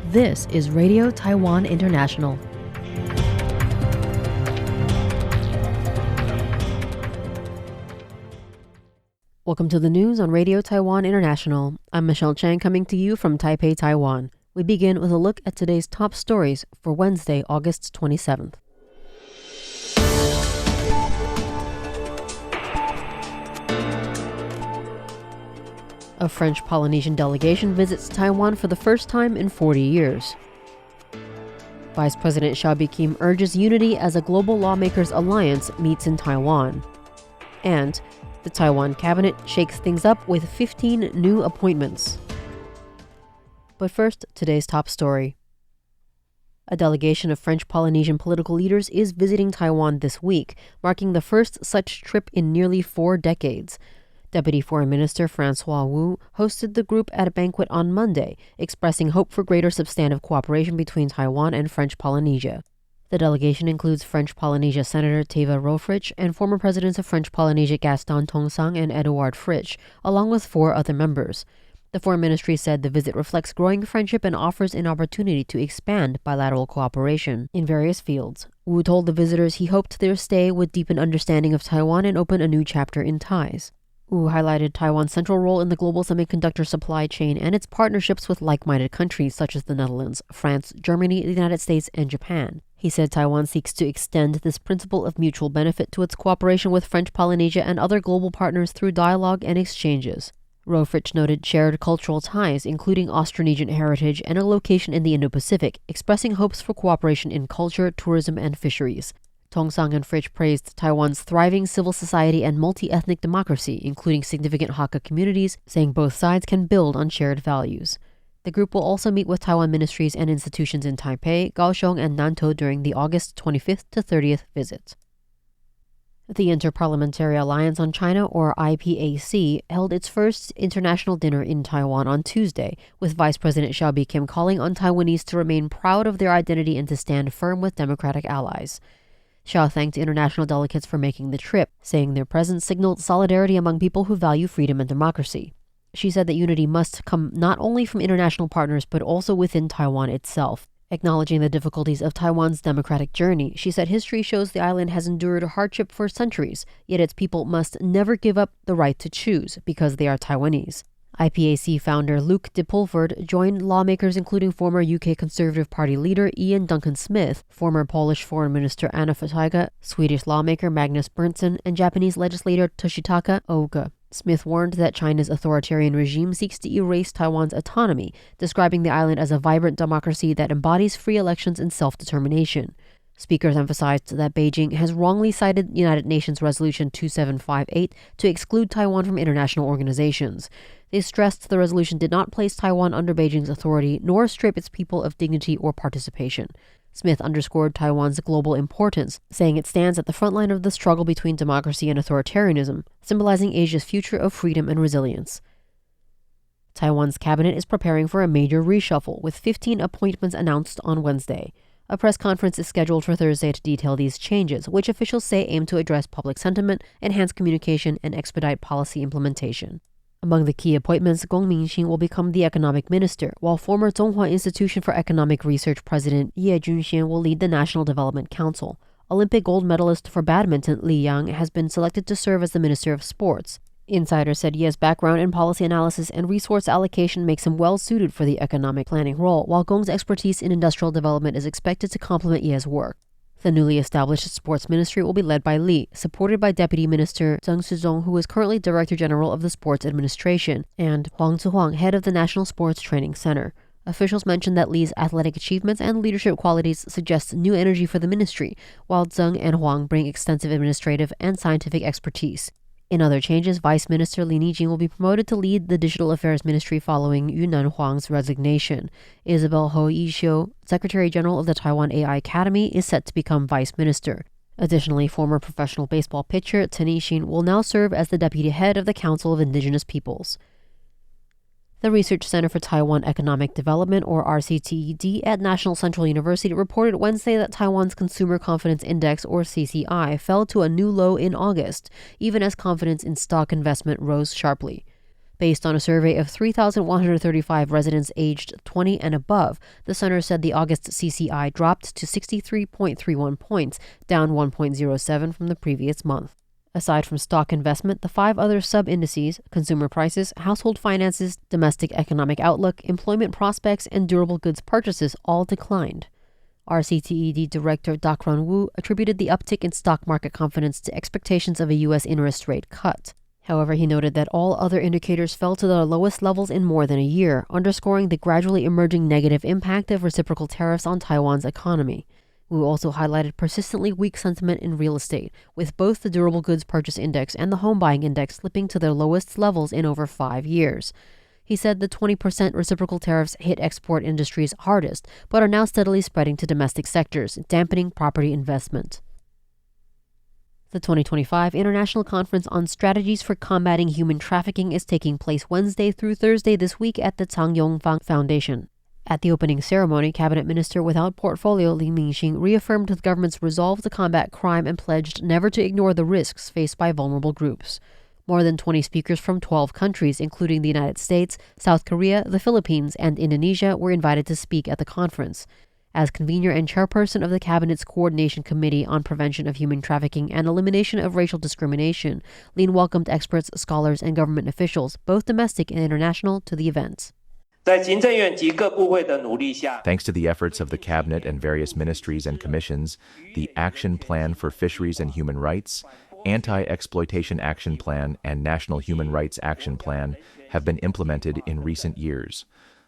This is Radio Taiwan International. Welcome to the news on Radio Taiwan International. I'm Michelle Chang coming to you from Taipei, Taiwan. We begin with a look at today's top stories for Wednesday, August 27th. A French Polynesian delegation visits Taiwan for the first time in 40 years. Vice President Xiao Bi-khim urges unity as a global lawmakers alliance meets in Taiwan. And the Taiwan cabinet shakes things up with 15 new appointments. But first, today's top story. A delegation of French Polynesian political leaders is visiting Taiwan this week, marking the first such trip in nearly 4 decades. Deputy Foreign Minister Francois Wu hosted the group at a banquet on Monday, expressing hope for greater substantive cooperation between Taiwan and French Polynesia. The delegation includes French Polynesia Senator Teva Rohfritsch and former presidents of French Polynesia Gaston Tong-sang and Edouard Fritsch, along with 4 other members. The Foreign Ministry said the visit reflects growing friendship and offers an opportunity to expand bilateral cooperation in various fields. Wu told the visitors he hoped their stay would deepen understanding of Taiwan and open a new chapter in ties. Wu highlighted Taiwan's central role in the global semiconductor supply chain and its partnerships with like-minded countries such as the Netherlands, France, Germany, the United States, and Japan. He said Taiwan seeks to extend this principle of mutual benefit to its cooperation with French Polynesia and other global partners through dialogue and exchanges. Rohfritsch noted shared cultural ties, including Austronesian heritage and a location in the Indo-Pacific, expressing hopes for cooperation in culture, tourism, and fisheries. Tong-sang and Fritsch praised Taiwan's thriving civil society and multi-ethnic democracy, including significant Hakka communities, saying both sides can build on shared values. The group will also meet with Taiwan ministries and institutions in Taipei, Kaohsiung, and Nantou during the August 25th to 30th visit. The Inter-Parliamentary Alliance on China, or IPAC, held its first international dinner in Taiwan on Tuesday, with Vice President Xiao Bi-khim calling on Taiwanese to remain proud of their identity and to stand firm with democratic allies. Xiao thanked international delegates for making the trip, saying their presence signaled solidarity among people who value freedom and democracy. She said that unity must come not only from international partners but also within Taiwan itself. Acknowledging the difficulties of Taiwan's democratic journey, she said history shows the island has endured hardship for centuries, yet its people must never give up the right to choose because they are Taiwanese. IPAC founder Luc de Pulford joined lawmakers including former UK Conservative Party leader Ian Duncan Smith, former Polish Foreign Minister Anna Fotyga, Swedish lawmaker Magnus Berntsson, and Japanese legislator Toshitaka Oga. Smith warned that China's authoritarian regime seeks to erase Taiwan's autonomy, describing the island as a vibrant democracy that embodies free elections and self-determination. Speakers emphasized that Beijing has wrongly cited United Nations Resolution 2758 to exclude Taiwan from international organizations. They stressed the resolution did not place Taiwan under Beijing's authority nor strip its people of dignity or participation. Smith underscored Taiwan's global importance, saying it stands at the front line of the struggle between democracy and authoritarianism, symbolizing Asia's future of freedom and resilience. Taiwan's cabinet is preparing for a major reshuffle, with 15 appointments announced on Wednesday. A press conference is scheduled for Thursday to detail these changes, which officials say aim to address public sentiment, enhance communication, and expedite policy implementation. Among the key appointments, Gong Mingxin will become the economic minister, while former Zhonghua Institution for Economic Research president Ye Junxian will lead the National Development Council. Olympic gold medalist for badminton Li Yang has been selected to serve as the Minister of Sports. Insiders said Ye's background in policy analysis and resource allocation makes him well-suited for the economic planning role, while Gong's expertise in industrial development is expected to complement Ye's work. The newly established sports ministry will be led by Li, supported by Deputy Minister Zheng Shizhong, who is currently Director General of the Sports Administration, and Huang Zihuang, head of the National Sports Training Center. Officials mentioned that Li's athletic achievements and leadership qualities suggest new energy for the ministry, while Zheng and Huang bring extensive administrative and scientific expertise. In other changes, Vice Minister Li Nijing will be promoted to lead the Digital Affairs Ministry following Yunnan Huang's resignation. Isabel Ho Yishio, Secretary General of the Taiwan AI Academy, is set to become Vice Minister. Additionally, former professional baseball pitcher Chen Yixin will now serve as the Deputy Head of the Council of Indigenous Peoples. The Research Center for Taiwan Economic Development, or RCTED, at National Central University reported Wednesday that Taiwan's Consumer Confidence Index, or CCI, fell to a new low in August, even as confidence in stock investment rose sharply. Based on a survey of 3,135 residents aged 20 and above, the center said the August CCI dropped to 63.31 points, down 1.07 from the previous month. Aside from stock investment, the 5 other sub-indices, consumer prices, household finances, domestic economic outlook, employment prospects, and durable goods purchases all declined. RCTED Director Dakron Wu attributed the uptick in stock market confidence to expectations of a U.S. interest rate cut. However, he noted that all other indicators fell to their lowest levels in more than a year, underscoring the gradually emerging negative impact of reciprocal tariffs on Taiwan's economy. Wu also highlighted persistently weak sentiment in real estate, with both the Durable Goods Purchase Index and the Home Buying Index slipping to their lowest levels in over 5 years. He said the 20% reciprocal tariffs hit export industries hardest, but are now steadily spreading to domestic sectors, dampening property investment. The 2025 International Conference on Strategies for Combating Human Trafficking is taking place Wednesday through Thursday this week at the Chang Yong-fang Foundation. At the opening ceremony, Cabinet Minister without portfolio Li Mingxing reaffirmed the government's resolve to combat crime and pledged never to ignore the risks faced by vulnerable groups. More than 20 speakers from 12 countries, including the United States, South Korea, the Philippines, and Indonesia, were invited to speak at the conference. As convener and chairperson of the Cabinet's Coordination Committee on Prevention of Human Trafficking and Elimination of Racial Discrimination, Lin welcomed experts, scholars, and government officials, both domestic and international, to the event. Thanks to the efforts of the Cabinet and various ministries and commissions, the Action Plan for Fisheries and Human Rights, Anti-Exploitation Action Plan, and National Human Rights Action Plan have been implemented in recent years.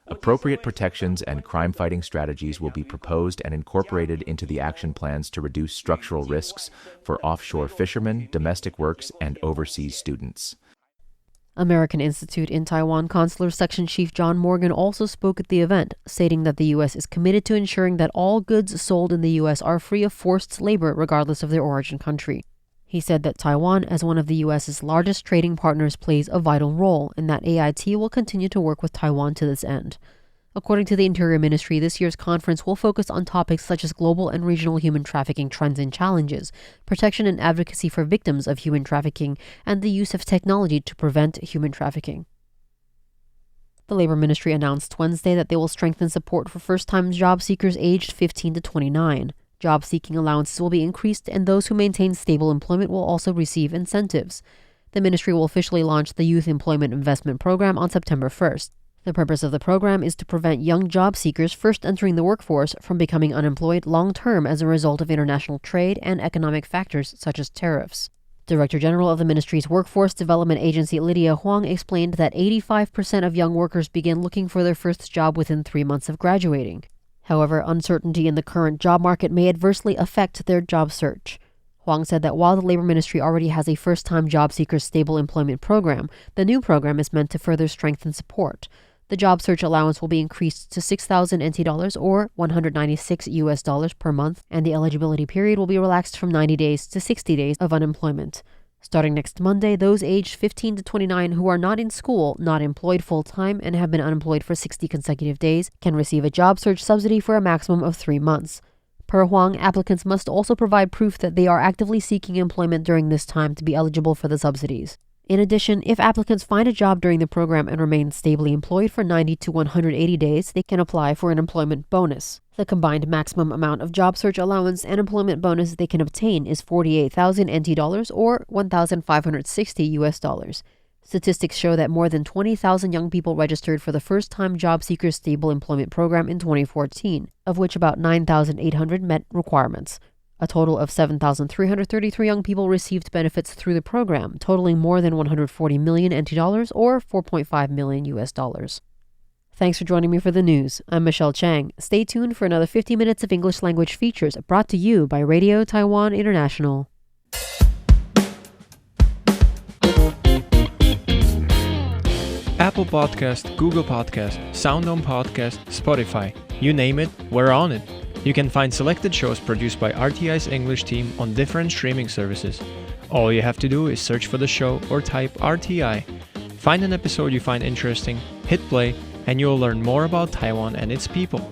Appropriate protections and crime-fighting strategies will be proposed and incorporated into the action plans to reduce structural risks for offshore fishermen, domestic works, and overseas students. American Institute in Taiwan Consular Section Chief John Morgan also spoke at the event, stating that the U.S. is committed to ensuring that all goods sold in the U.S. are free of forced labor regardless of their origin country. He said that Taiwan, as one of the U.S.'s largest trading partners, plays a vital role and that AIT will continue to work with Taiwan to this end. According to the Interior Ministry, this year's conference will focus on topics such as global and regional human trafficking trends and challenges, protection and advocacy for victims of human trafficking, and the use of technology to prevent human trafficking. The Labor Ministry announced Wednesday that they will strengthen support for first-time job seekers aged 15 to 29. Job-seeking allowances will be increased, and those who maintain stable employment will also receive incentives. The ministry will officially launch the Youth Employment Investment Program on September 1st. The purpose of the program is to prevent young job seekers first entering the workforce from becoming unemployed long-term as a result of international trade and economic factors such as tariffs. Director General of the ministry's Workforce Development Agency, Lydia Huang, explained that 85% of young workers begin looking for their first job within 3 months of graduating. However, uncertainty in the current job market may adversely affect their job search. Huang said that while the Labor Ministry already has a first-time job seekers stable employment program, the new program is meant to further strengthen support. The job search allowance will be increased to 6,000 NT dollars or $196 per month, and the eligibility period will be relaxed from 90 days to 60 days of unemployment. Starting next Monday, those aged 15 to 29 who are not in school, not employed full-time, and have been unemployed for 60 consecutive days can receive a job search subsidy for a maximum of 3 months. Per Huang, applicants must also provide proof that they are actively seeking employment during this time to be eligible for the subsidies. In addition, if applicants find a job during the program and remain stably employed for 90 to 180 days, they can apply for an employment bonus. The combined maximum amount of job search allowance and employment bonus they can obtain is 48,000 NT dollars or $1,560. Statistics show that more than 20,000 young people registered for the first-time job seekers stable employment program in 2014, of which about 9,800 met requirements. A total of 7,333 young people received benefits through the program, totaling more than 140 million NT dollars or $4.5 million. Thanks for joining me for the news. I'm Michelle Chang. Stay tuned for another 50 minutes of English language features brought to you by Radio Taiwan International. Apple Podcast, Google Podcast, SoundOn Podcast, Spotify. You name it, we're on it. You can find selected shows produced by RTI's English team on different streaming services. All you have to do is search for the show or type RTI. Find an episode you find interesting, hit play, and you'll learn more about Taiwan and its people.